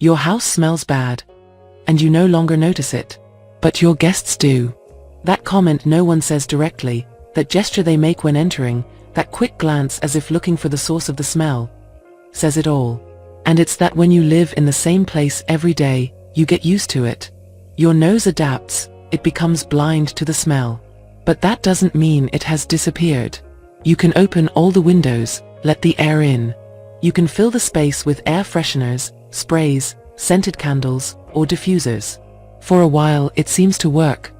Your house smells bad, and you no longer notice it. But your guests do. That comment no one says directly, that gesture they make when entering, that quick glance as if looking for the source of the smell, says it all. And it's that when you live in the same place every day, you get used to it. Your nose adapts, it becomes blind to the smell. But that doesn't mean it has disappeared. You can open all the windows, let the air in. You can fill the space with air fresheners, sprays, scented candles, or diffusers. For a while it seems to work.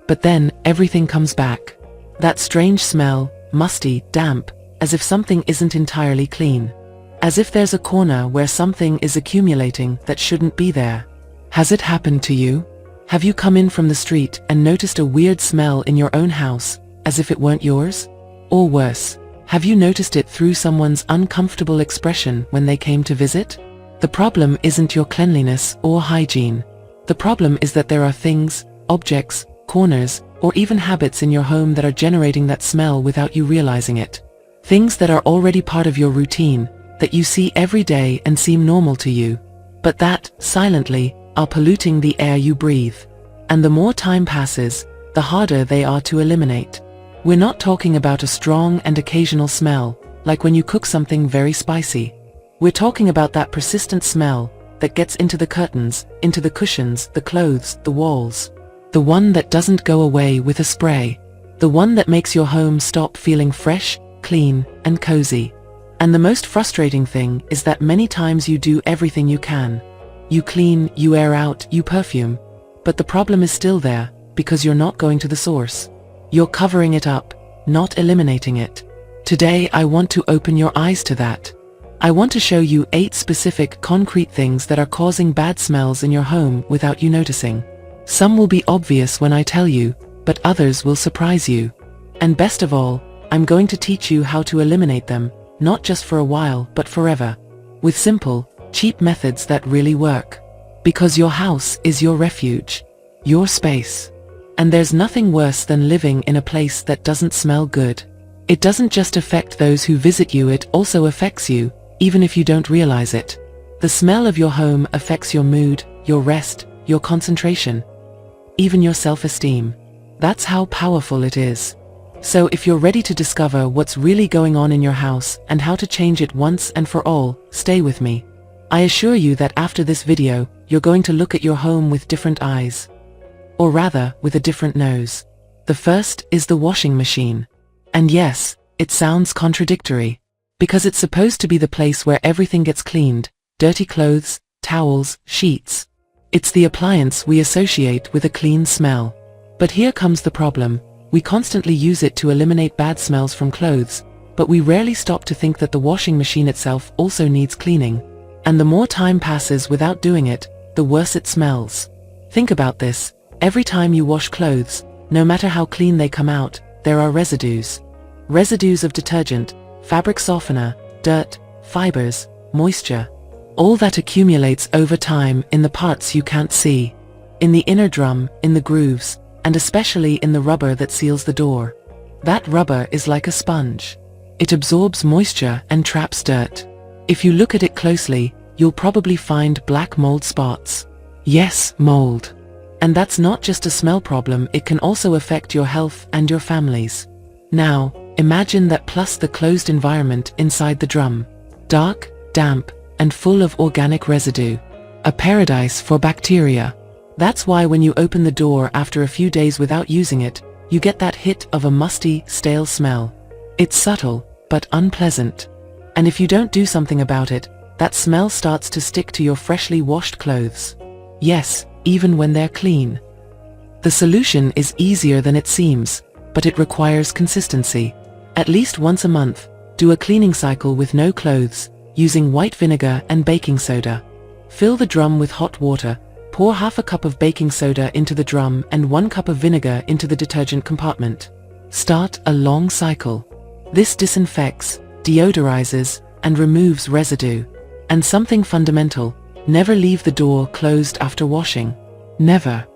But then everything comes back. That strange smell, musty, damp, as if something isn't entirely clean. As if there's a corner where something is accumulating that shouldn't be there. Has it happened to you? Have you come in from the street and noticed a weird smell in your own house, as if it weren't yours? Or worse, have you noticed it through someone's uncomfortable expression when they came to visit? The problem isn't your cleanliness or hygiene. The problem is that there are things, objects, corners, or even habits in your home that are generating that smell without you realizing it. Things that are already part of your routine, that you see every day and seem normal to you, but that, silently, are polluting the air you breathe. And the more time passes, the harder they are to eliminate. We're not talking about a strong and occasional smell, like when you cook something very spicy. We're talking about that persistent smell that gets into the curtains, into the cushions, the clothes, the walls. The one that doesn't go away with a spray. The one that makes your home stop feeling fresh, clean, and cozy. And the most frustrating thing is that many times you do everything you can. You clean, you air out, you perfume. But the problem is still there, because you're not going to the source. You're covering it up, not eliminating it. Today I want to open your eyes to that. I want to show you 8 specific, concrete things that are causing bad smells in your home without you noticing. Some will be obvious when I tell you, but others will surprise you. And best of all, I'm going to teach you how to eliminate them, not just for a while, but forever. With simple, cheap methods that really work. Because your house is your refuge. Your space. And there's nothing worse than living in a place that doesn't smell good. It doesn't just affect those who visit you, it also affects you, even if you don't realize it. The smell of your home affects your mood, your rest, your concentration, even your self-esteem. That's how powerful it is. So if you're ready to discover what's really going on in your house and how to change it once and for all, stay with me. I assure you that after this video, you're going to look at your home with different eyes. Or rather, with a different nose. The first is the washing machine. And yes, it sounds contradictory. Because it's supposed to be the place where everything gets cleaned, dirty clothes, towels, sheets. It's the appliance we associate with a clean smell. But here comes the problem. We constantly use it to eliminate bad smells from clothes, but we rarely stop to think that the washing machine itself also needs cleaning. And the more time passes without doing it, the worse it smells. Think about this. Every time you wash clothes, no matter how clean they come out, there are residues. Residues of detergent, fabric softener, dirt, fibers, moisture. All that accumulates over time in the parts you can't see. In the inner drum, in the grooves, and especially in the rubber that seals the door. That rubber is like a sponge. It absorbs moisture and traps dirt. If you look at it closely, you'll probably find black mold spots. Yes, mold. And that's not just a smell problem, it can also affect your health and your family's. Now, imagine that plus the closed environment inside the drum. Dark, damp, and full of organic residue. A paradise for bacteria. That's why when you open the door after a few days without using it, you get that hit of a musty, stale smell. It's subtle, but unpleasant. And if you don't do something about it, that smell starts to stick to your freshly washed clothes. Yes, even when they're clean. The solution is easier than it seems, but it requires consistency. At least once a month, do a cleaning cycle with no clothes, using white vinegar and baking soda. Fill the drum with hot water. Pour half a cup of baking soda into the drum and 1 cup of vinegar into the detergent compartment. Start a long cycle. This disinfects, deodorizes, and removes residue. And something fundamental, never leave the door closed after washing. Never.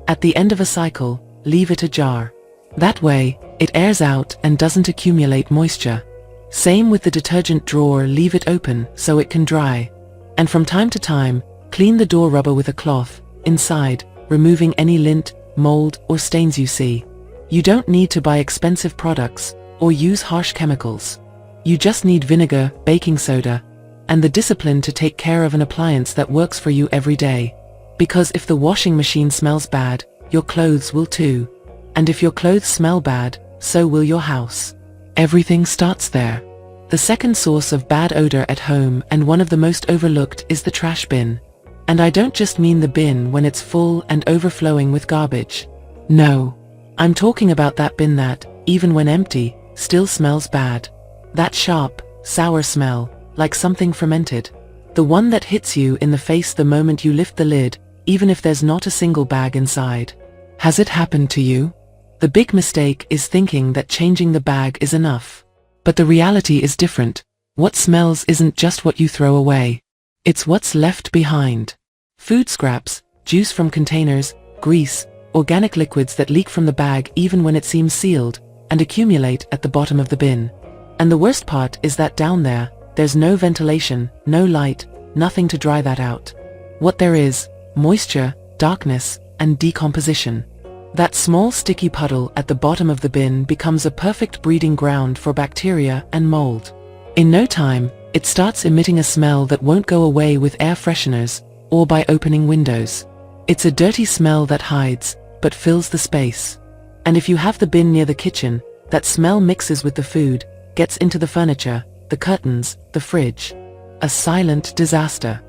At the end of a cycle, leave it ajar. That way, it airs out and doesn't accumulate moisture. Same with the detergent drawer, leave it open so it can dry. And from time to time, Clean the door rubber with a cloth inside, removing any lint, mold, or stains you see. You don't need to buy expensive products or use harsh chemicals. You just need vinegar, baking soda, and the discipline to take care of an appliance that works for you every day. Because if the washing machine smells bad, your clothes will too. And if your clothes smell bad, so will your house. Everything starts there. The second source of bad odor at home, and one of the most overlooked, is the trash bin. And I don't just mean the bin when it's full and overflowing with garbage. No. I'm talking about that bin that, even when empty, still smells bad. That sharp, sour smell, like something fermented. The one that hits you in the face the moment you lift the lid, even if there's not a single bag inside. Has it happened to you? The big mistake is thinking that changing the bag is enough. But the reality is different. What smells isn't just what you throw away. It's what's left behind. Food scraps, juice from containers, grease, organic liquids that leak from the bag even when it seems sealed, and accumulate at the bottom of the bin. And the worst part is that down there, there's no ventilation, no light, nothing to dry that out. What there is, moisture, darkness, and decomposition. That small sticky puddle at the bottom of the bin becomes a perfect breeding ground for bacteria and mold. In no time, it starts emitting a smell that won't go away with air fresheners, or by opening windows. It's a dirty smell that hides, but fills the space. And if you have the bin near the kitchen, that smell mixes with the food, gets into the furniture, the curtains, the fridge. A silent disaster.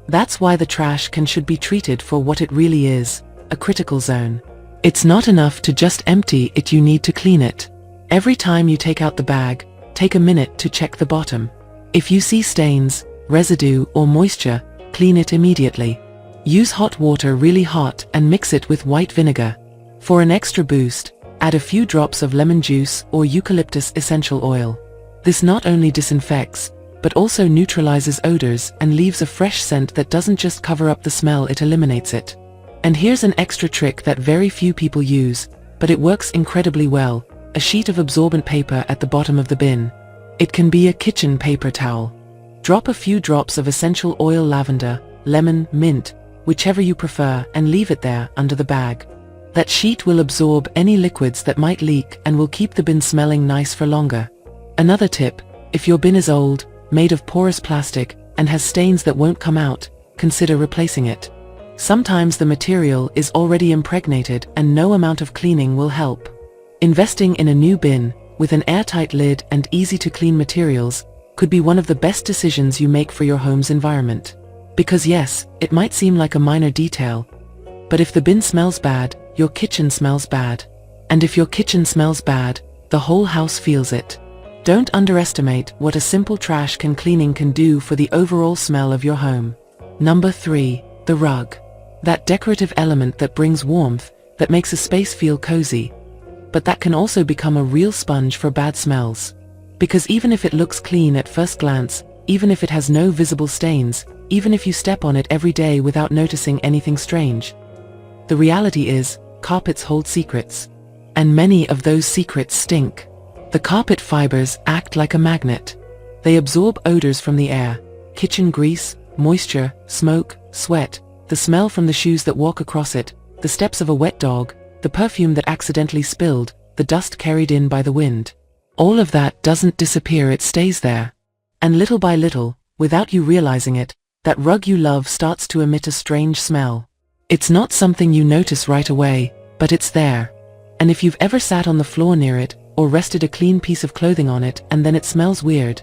That's why the trash can should be treated for what it really is, a critical zone. It's not enough to just empty it, you need to clean it. Every time you take out the bag, take a minute to check the bottom. If you see stains, residue, or moisture, clean it immediately. Use hot water really hot and mix it with white vinegar. For an extra boost, add a few drops of lemon juice or eucalyptus essential oil. This not only disinfects, but also neutralizes odors and leaves a fresh scent that doesn't just cover up the smell, it eliminates it. And here's an extra trick that very few people use, but it works incredibly well: a sheet of absorbent paper at the bottom of the bin. It can be a kitchen paper towel. Drop a few drops of essential oil, lavender, lemon, mint, whichever you prefer, and leave it there under the bag. That sheet will absorb any liquids that might leak and will keep the bin smelling nice for longer. Another tip: if your bin is old, made of porous plastic, and has stains that won't come out, consider replacing it. Sometimes the material is already impregnated and no amount of cleaning will help. Investing in a new bin, with an airtight lid and easy-to-clean materials, could be one of the best decisions you make for your home's environment. Because yes, it might seem like a minor detail, but if the bin smells bad, your kitchen smells bad. And if your kitchen smells bad, the whole house feels it. Don't underestimate what a simple trash can cleaning can do for the overall smell of your home. Number 3, the rug. That decorative element that brings warmth, that makes a space feel cozy. But that can also become a real sponge for bad smells. Because even if it looks clean at first glance, even if it has no visible stains, even if you step on it every day without noticing anything strange, the reality is, carpets hold secrets. And many of those secrets stink. The carpet fibers act like a magnet. They absorb odors from the air: kitchen grease, moisture, smoke, sweat, the smell from the shoes that walk across it, the steps of a wet dog, the perfume that accidentally spilled, the dust carried in by the wind. All of that doesn't disappear, it stays there. And little by little, without you realizing it, that rug you love starts to emit a strange smell. It's not something you notice right away, but it's there. And if you've ever sat on the floor near it, or rested a clean piece of clothing on it and then it smells weird,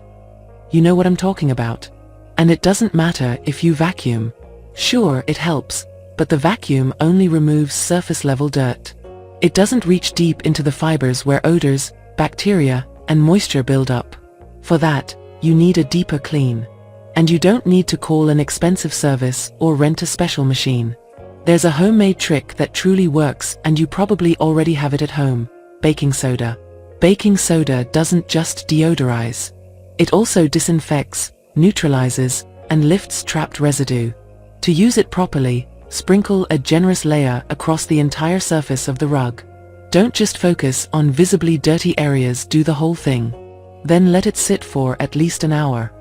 you know what I'm talking about. And it doesn't matter if you vacuum. Sure, it helps, but the vacuum only removes surface-level dirt. It doesn't reach deep into the fibers where odors, bacteria, and moisture build up. For that, you need a deeper clean. And you don't need to call an expensive service or rent a special machine. There's a homemade trick that truly works, and you probably already have it at home: baking soda. Baking soda doesn't just deodorize. It also disinfects, neutralizes, and lifts trapped residue. To use it properly, sprinkle a generous layer across the entire surface of the rug. Don't just focus on visibly dirty areas, do the whole thing. Then let it sit for at least an hour.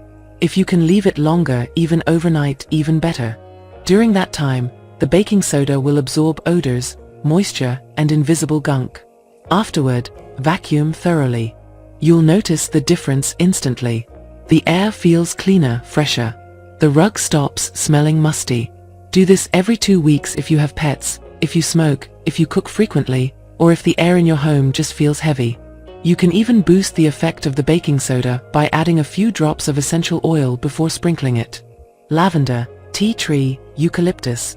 If you can leave it longer, even overnight, even better. During that time, the baking soda will absorb odors, moisture, and invisible gunk. Afterward, vacuum thoroughly. You'll notice the difference instantly. The air feels cleaner, fresher. The rug stops smelling musty. Do this every 2 weeks if you have pets, if you smoke, if you cook frequently, or if the air in your home just feels heavy. You can even boost the effect of the baking soda by adding a few drops of essential oil before sprinkling it. Lavender, tea tree, eucalyptus,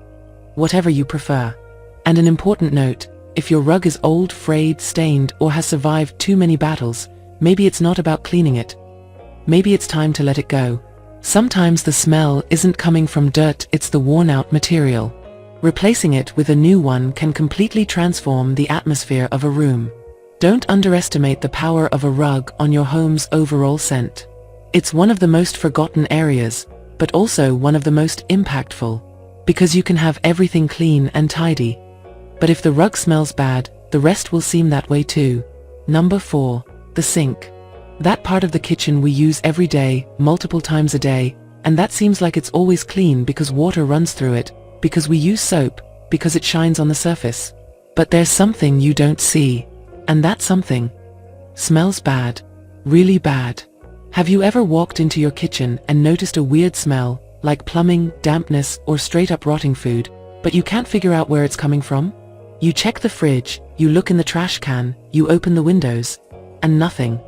whatever you prefer. And an important note, if your rug is old, frayed, stained, or has survived too many battles, maybe it's not about cleaning it. Maybe it's time to let it go. Sometimes the smell isn't coming from dirt, it's the worn-out material. Replacing it with a new one can completely transform the atmosphere of a room. Don't underestimate the power of a rug on your home's overall scent. It's one of the most forgotten areas, but also one of the most impactful, because you can have everything clean and tidy. But if the rug smells bad, the rest will seem that way too. Number 4. The sink. That part of the kitchen we use every day, multiple times a day, and that seems like it's always clean because water runs through it, because we use soap, because it shines on the surface. But there's something you don't see, and that something smells bad. Really bad. Have you ever walked into your kitchen and noticed a weird smell, like plumbing, dampness, or straight up rotting food, but you can't figure out where it's coming from? You check the fridge, you look in the trash can, you open the windows, and nothing.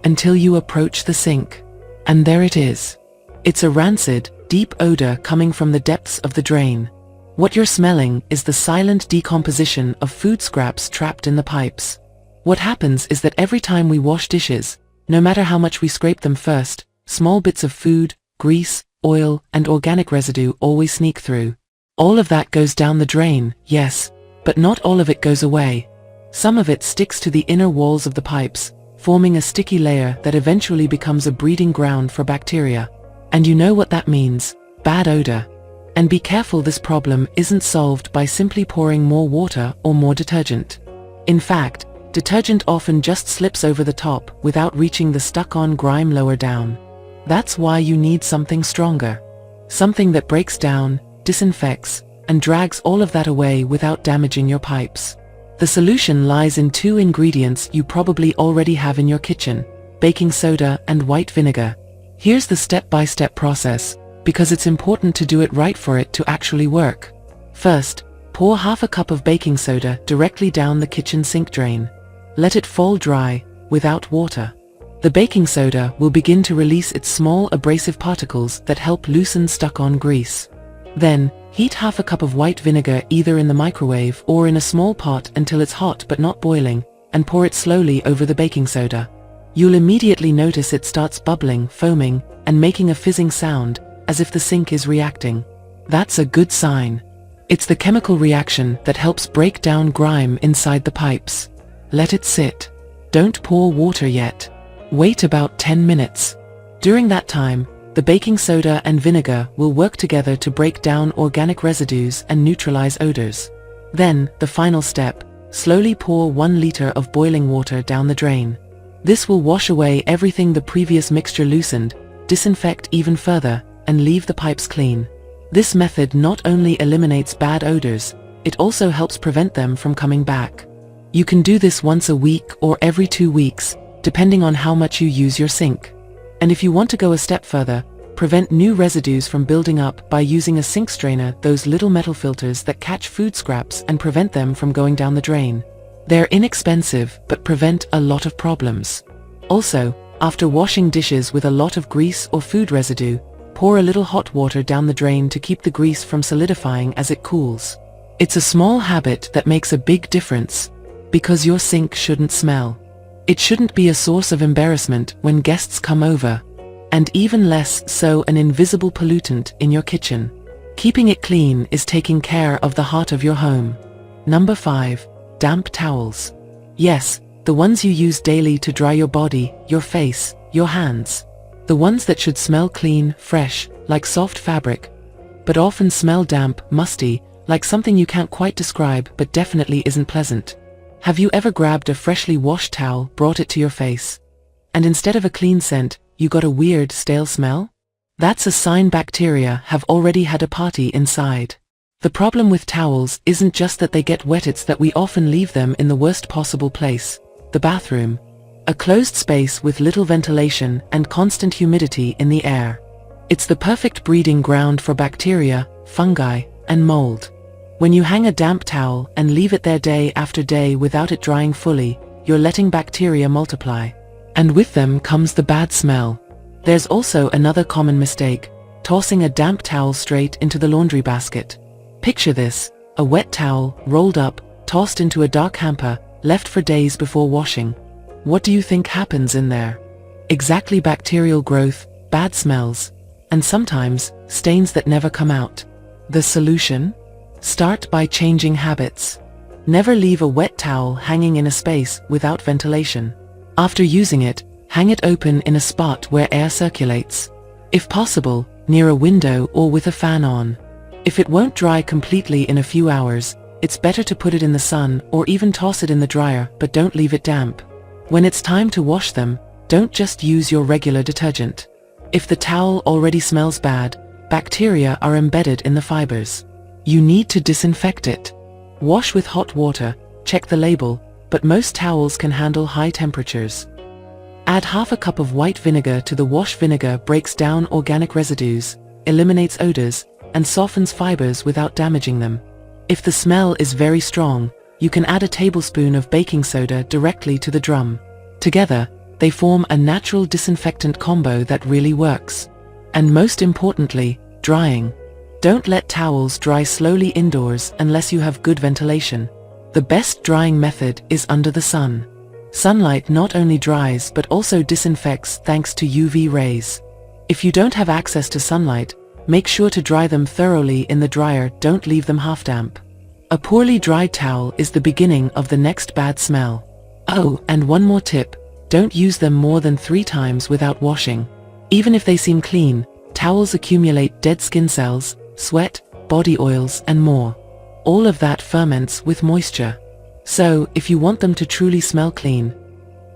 Until you approach the sink. And there it is. It's a rancid, deep odor coming from the depths of the drain. What you're smelling is the silent decomposition of food scraps trapped in the pipes. What happens is that every time we wash dishes, no matter how much we scrape them first, small bits of food, grease, oil, and organic residue always sneak through. All of that goes down the drain, yes, but not all of it goes away. Some of it sticks to the inner walls of the pipes, forming a sticky layer that eventually becomes a breeding ground for bacteria. And you know what that means: bad odor. And be careful, this problem isn't solved by simply pouring more water or more detergent. In fact, detergent often just slips over the top without reaching the stuck-on grime lower down. That's why you need something stronger. Something that breaks down, disinfects, and drags all of that away without damaging your pipes. The solution lies in 2 ingredients you probably already have in your kitchen: baking soda and white vinegar. Here's the step-by-step process, because it's important to do it right for it to actually work. First, pour half a cup of baking soda directly down the kitchen sink drain. Let it fall dry, without water. The baking soda will begin to release its small abrasive particles that help loosen stuck-on grease. Then, heat half a cup of white vinegar either in the microwave or in a small pot until it's hot but not boiling, and pour it slowly over the baking soda. You'll immediately notice it starts bubbling, foaming, and making a fizzing sound, as if the sink is reacting. That's a good sign. It's the chemical reaction that helps break down grime inside the pipes. Let it sit. Don't pour water yet. Wait about 10 minutes. During that time, the baking soda and vinegar will work together to break down organic residues and neutralize odors. Then, the final step, slowly pour 1 liter of boiling water down the drain. This will wash away everything the previous mixture loosened, disinfect even further, and leave the pipes clean. This method not only eliminates bad odors, it also helps prevent them from coming back. You can do this once a week or every 2 weeks, depending on how much you use your sink. And if you want to go a step further, prevent new residues from building up by using a sink strainer, those little metal filters that catch food scraps and prevent them from going down the drain. They're inexpensive but prevent a lot of problems. Also, after washing dishes with a lot of grease or food residue, pour a little hot water down the drain to keep the grease from solidifying as it cools. It's a small habit that makes a big difference, because your sink shouldn't smell. It shouldn't be a source of embarrassment when guests come over, and even less so an invisible pollutant in your kitchen. Keeping it clean is taking care of the heart of your home. Number 5. Damp towels. Yes, the ones you use daily to dry your body, your face, your hands. The ones that should smell clean, fresh, like soft fabric, but often smell damp, musty, like something you can't quite describe but definitely isn't pleasant. Have you ever grabbed a freshly washed towel, brought it to your face, and instead of a clean scent, you got a weird, stale smell? That's a sign bacteria have already had a party inside. The problem with towels isn't just that they get wet, it's that we often leave them in the worst possible place, the bathroom. A closed space with little ventilation and constant humidity in the air. It's the perfect breeding ground for bacteria, fungi, and mold. When you hang a damp towel and leave it there day after day without it drying fully, you're letting bacteria multiply. And with them comes the bad smell. There's also another common mistake, tossing a damp towel straight into the laundry basket. Picture this, a wet towel, rolled up, tossed into a dark hamper, left for days before washing. What do you think happens in there? Exactly, bacterial growth, bad smells, and sometimes, stains that never come out. The solution? Start by changing habits. Never leave a wet towel hanging in a space without ventilation. After using it, hang it open in a spot where air circulates. If possible, near a window or with a fan on. If it won't dry completely in a few hours, it's better to put it in the sun or even toss it in the dryer, but don't leave it damp. When it's time to wash them, don't just use your regular detergent. If the towel already smells bad, bacteria are embedded in the fibers. You need to disinfect it. Wash with hot water, check the label, but most towels can handle high temperatures. Add half a cup of white vinegar to the wash. Vinegar breaks down organic residues, eliminates odors, and softens fibers without damaging them. If the smell is very strong, you can add a tablespoon of baking soda directly to the drum. Together, they form a natural disinfectant combo that really works. And most importantly, drying. Don't let towels dry slowly indoors unless you have good ventilation. The best drying method is under the sun. Sunlight not only dries but also disinfects thanks to UV rays. If you don't have access to sunlight, make sure to dry them thoroughly in the dryer, don't leave them half damp. A poorly dried towel is the beginning of the next bad smell. Oh, and one more tip, don't use them more than 3 times without washing. Even if they seem clean, towels accumulate dead skin cells, sweat, body oils, and more. All of that ferments with moisture. So, if you want them to truly smell clean,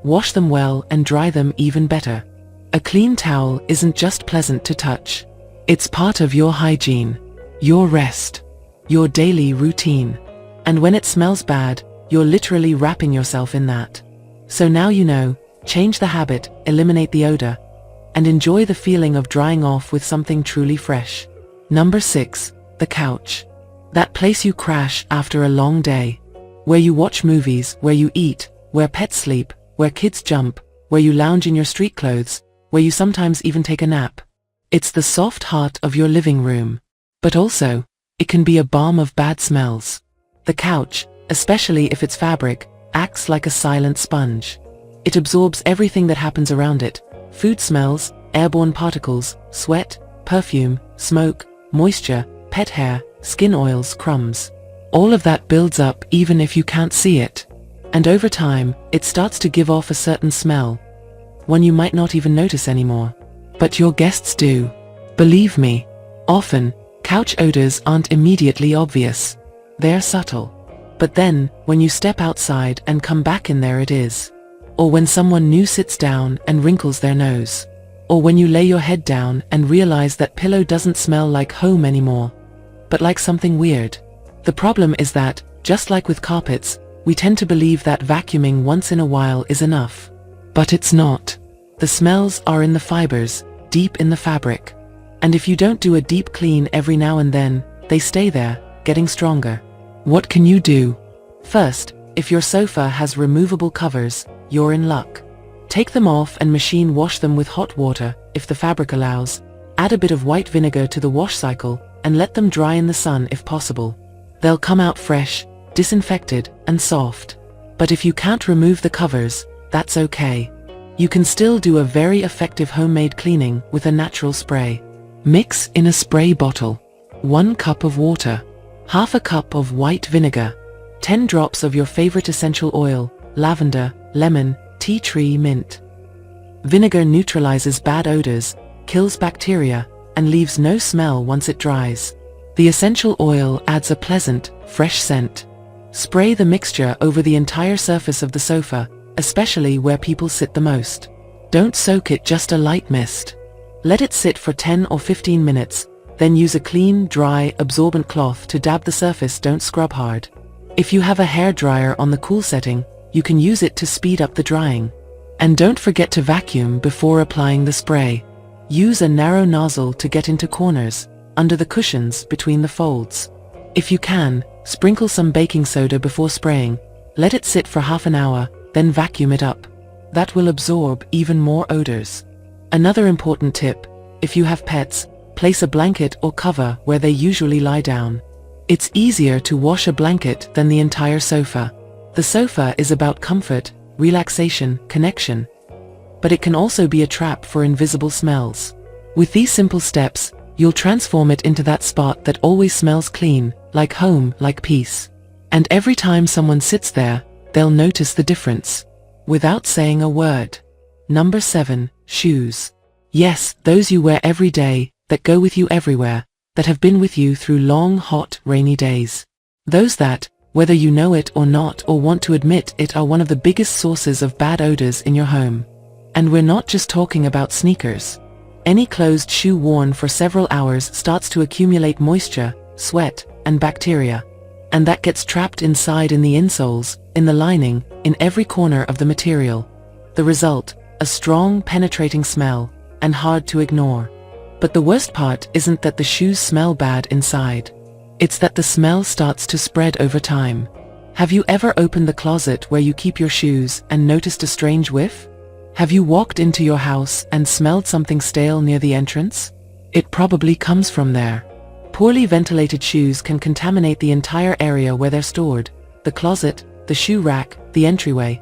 wash them well and dry them even better. A clean towel isn't just pleasant to touch. It's part of your hygiene, your rest, your daily routine. And when it smells bad, you're literally wrapping yourself in that. So now you know, change the habit, eliminate the odor, and enjoy the feeling of drying off with something truly fresh. Number 6, the couch. That place you crash after a long day. Where you watch movies, where you eat, where pets sleep, where kids jump, where you lounge in your street clothes, where you sometimes even take a nap. It's the soft heart of your living room. But also, it can be a balm of bad smells. The couch, especially if it's fabric, acts like a silent sponge. It absorbs everything that happens around it. Food smells, airborne particles, sweat, perfume, smoke, moisture, pet hair, skin oils, crumbs. All of that builds up even if you can't see it. And over time, it starts to give off a certain smell. One you might not even notice anymore. But your guests do. Believe me. Often, couch odors aren't immediately obvious. They're subtle. But then, when you step outside and come back in, there it is. Or when someone new sits down and wrinkles their nose. Or when you lay your head down and realize that pillow doesn't smell like home anymore, but like something weird. The problem is that, just like with carpets, we tend to believe that vacuuming once in a while is enough. But it's not. The smells are in the fibers, deep in the fabric. And if you don't do a deep clean every now and then, they stay there, getting stronger. What can you do? First, if your sofa has removable covers, you're in luck. Take them off and machine wash them with hot water, if the fabric allows. Add a bit of white vinegar to the wash cycle, and let them dry in the sun if possible. They'll come out fresh, disinfected, and soft. But if you can't remove the covers, that's okay. You can still do a very effective homemade cleaning with a natural spray. Mix in a spray bottle. 1 cup of water. Half a cup of white vinegar. 10 drops of your favorite essential oil, lavender, lemon, tea tree, mint. Vinegar neutralizes bad odors, kills bacteria, and leaves no smell once it dries. The essential oil adds a pleasant, fresh scent. Spray the mixture over the entire surface of the sofa, especially where people sit the most. Don't soak it, just a light mist. Let it sit for 10 or 15 minutes, then use a clean, dry, absorbent cloth to dab the surface. Don't scrub hard. If you have a hair dryer on the cool setting, you can use it to speed up the drying. And don't forget to vacuum before applying the spray. Use a narrow nozzle to get into corners, under the cushions, between the folds. If you can, sprinkle some baking soda before spraying. Let it sit for half an hour, then vacuum it up. That will absorb even more odors. Another important tip: if you have pets, place a blanket or cover where they usually lie down. It's easier to wash a blanket than the entire sofa. The sofa is about comfort, relaxation, connection. But it can also be a trap for invisible smells. With these simple steps, you'll transform it into that spot that always smells clean, like home, like peace. And every time someone sits there, they'll notice the difference, without saying a word. Number 7, shoes. Yes, those you wear every day, that go with you everywhere, that have been with you through long, hot, rainy days. Those that, whether you know it or not or want to admit it, are one of the biggest sources of bad odors in your home. And we're not just talking about sneakers. Any closed shoe worn for several hours starts to accumulate moisture, sweat, and bacteria. And that gets trapped inside in the insoles, in the lining, in every corner of the material. The result: a strong, penetrating smell, and hard to ignore. But the worst part isn't that the shoes smell bad inside. It's that the smell starts to spread over time. Have you ever opened the closet where you keep your shoes and noticed a strange whiff? Have you walked into your house and smelled something stale near the entrance? It probably comes from there. Poorly ventilated shoes can contaminate the entire area where they're stored: the closet, the shoe rack, the entryway,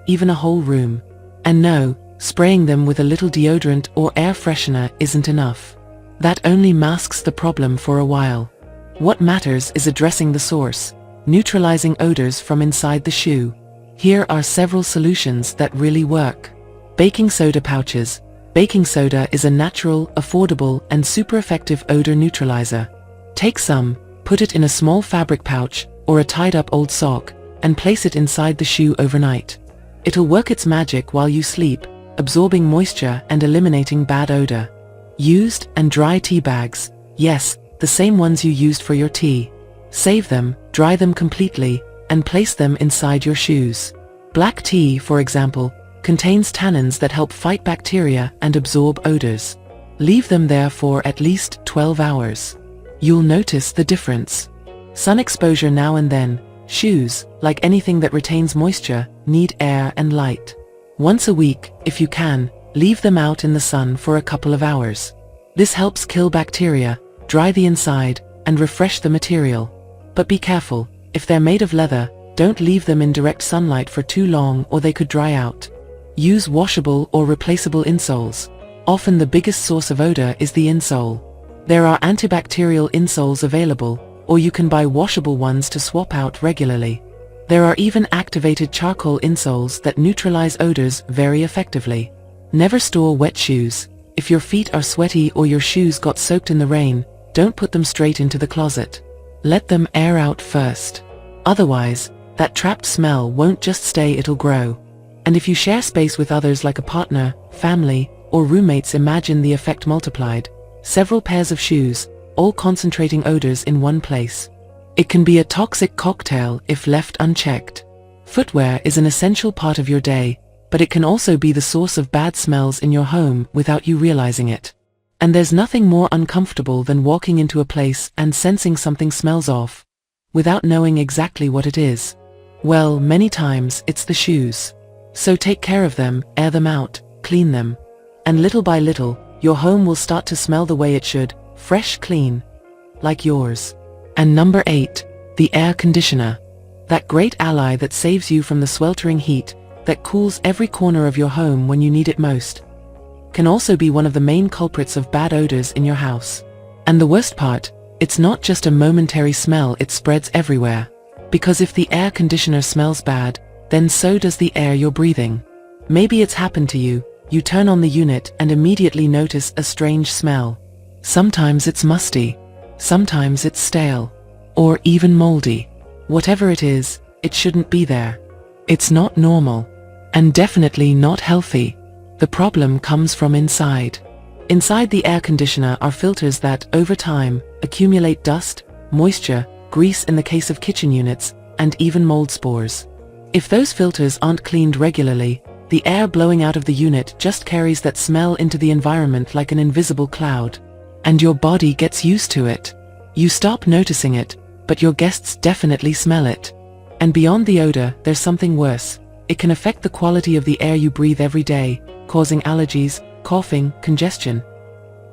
even a whole room. And no, spraying them with a little deodorant or air freshener isn't enough. That only masks the problem for a while. What matters is addressing the source, neutralizing odors from inside the shoe. Here are several solutions that really work. Baking soda pouches. Baking soda is a natural, affordable, and super effective odor neutralizer. Take some, put it in a small fabric pouch or a tied-up old sock, and place it inside the shoe overnight. It'll work its magic while you sleep, absorbing moisture and eliminating bad odor. Used and dry tea bags. Yes, the same ones you used for your tea. Save them, dry them completely, and place them inside your shoes. Black tea, for example, contains tannins that help fight bacteria and absorb odors. Leave them there for at least 12 hours. You'll notice the difference. Sun exposure now and then. Shoes, like anything that retains moisture, need air and light. Once a week, if you can, leave them out in the sun for a couple of hours. This helps kill bacteria, dry the inside, and refresh the material. But be careful: if they're made of leather, don't leave them in direct sunlight for too long or they could dry out. Use washable or replaceable insoles. Often the biggest source of odor is the insole. There are antibacterial insoles available, or you can buy washable ones to swap out regularly. There are even activated charcoal insoles that neutralize odors very effectively. Never store wet shoes. If your feet are sweaty or your shoes got soaked in the rain, don't put them straight into the closet. Let them air out first. Otherwise, that trapped smell won't just stay, it'll grow. And if you share space with others like a partner, family, or roommates, imagine the effect multiplied. Several pairs of shoes, all concentrating odors in one place. It can be a toxic cocktail if left unchecked. Footwear is an essential part of your day, but it can also be the source of bad smells in your home without you realizing it. And there's nothing more uncomfortable than walking into a place and sensing something smells off, without knowing exactly what it is. Well, many times it's the shoes. So take care of them, air them out, clean them. And little by little, your home will start to smell the way it should, fresh, clean, like yours. And number 8, the air conditioner. That great ally that saves you from the sweltering heat, that cools every corner of your home when you need it most, can also be one of the main culprits of bad odors in your house. And the worst part, it's not just a momentary smell, it spreads everywhere. Because if the air conditioner smells bad, then so does the air you're breathing. Maybe it's happened to you. You turn on the unit and immediately notice a strange smell. Sometimes it's musty, sometimes it's stale, or even moldy. Whatever it is, it shouldn't be there. It's not normal, and definitely not healthy. The problem comes from inside. Inside the air conditioner are filters that, over time, accumulate dust, moisture, grease in the case of kitchen units, and even mold spores. If those filters aren't cleaned regularly, the air blowing out of the unit just carries that smell into the environment like an invisible cloud. And your body gets used to it. You stop noticing it, but your guests definitely smell it. And beyond the odor, there's something worse. It can affect the quality of the air you breathe every day, causing allergies, coughing, congestion.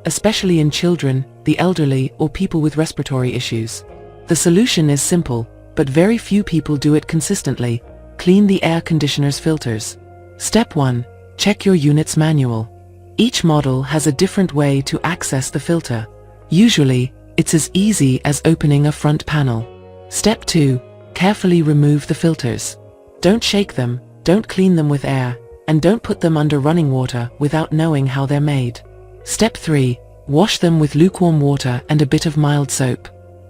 Especially in children, the elderly, or people with respiratory issues. The solution is simple, but very few people do it consistently. Clean the air conditioner's filters. Step 1. Check your unit's manual. Each model has a different way to access the filter. Usually, it's as easy as opening a front panel. Step 2. Carefully remove the filters. Don't shake them, don't clean them with air, and don't put them under running water without knowing how they're made. Step 3. Wash them with lukewarm water and a bit of mild soap.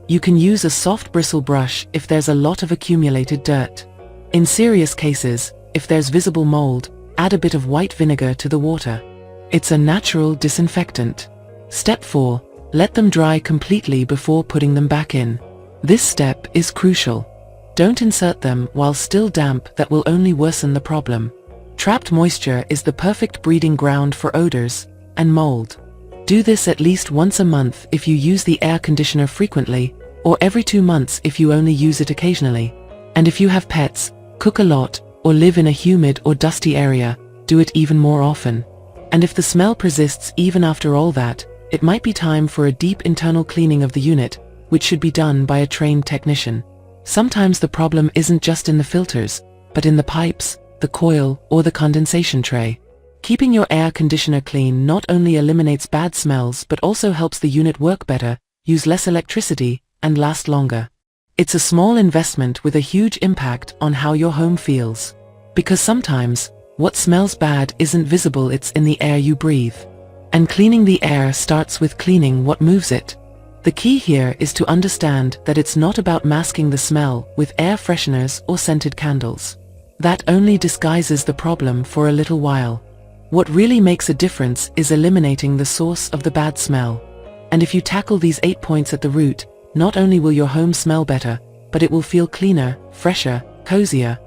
You can use a soft bristle brush if there's a lot of accumulated dirt. In serious cases, if there's visible mold, add a bit of white vinegar to the water. It's a natural disinfectant. Step 4. Let them dry completely before putting them back in. This step is crucial. Don't insert them while still damp, that will only worsen the problem. Trapped moisture is the perfect breeding ground for odors and mold. Do this at least once a month if you use the air conditioner frequently, or every 2 months if you only use it occasionally. And if you have pets, cook a lot, or live in a humid or dusty area, do it even more often. And if the smell persists even after all that, it might be time for a deep internal cleaning of the unit, which should be done by a trained technician. Sometimes the problem isn't just in the filters, but in the pipes, the coil, or the condensation tray. Keeping your air conditioner clean not only eliminates bad smells but also helps the unit work better, use less electricity, and last longer. It's a small investment with a huge impact on how your home feels. Because sometimes, what smells bad isn't visible, it's in the air you breathe. And cleaning the air starts with cleaning what moves it. The key here is to understand that it's not about masking the smell with air fresheners or scented candles. That only disguises the problem for a little while. What really makes a difference is eliminating the source of the bad smell. And if you tackle these 8 points at the root, not only will your home smell better, but it will feel cleaner, fresher, cozier,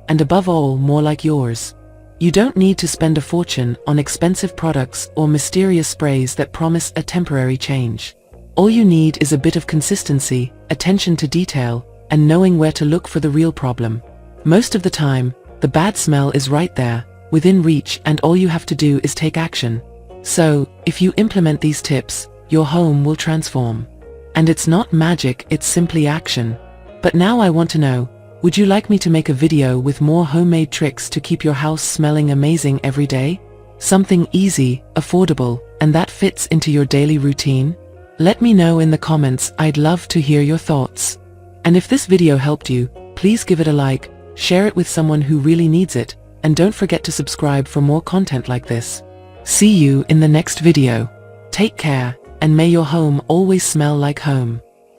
and above all, more like yours. You don't need to spend a fortune on expensive products or mysterious sprays that promise a temporary change. All you need is a bit of consistency, attention to detail, and knowing where to look for the real problem. Most of the time, the bad smell is right there, within reach, and all you have to do is take action. So, if you implement these tips, your home will transform. And it's not magic, it's simply action. But now I want to know, would you like me to make a video with more homemade tricks to keep your house smelling amazing every day? Something easy, affordable, and that fits into your daily routine? Let me know in the comments, I'd love to hear your thoughts. And if this video helped you, please give it a like, share it with someone who really needs it, and don't forget to subscribe for more content like this. See you in the next video. Take care, and may your home always smell like home.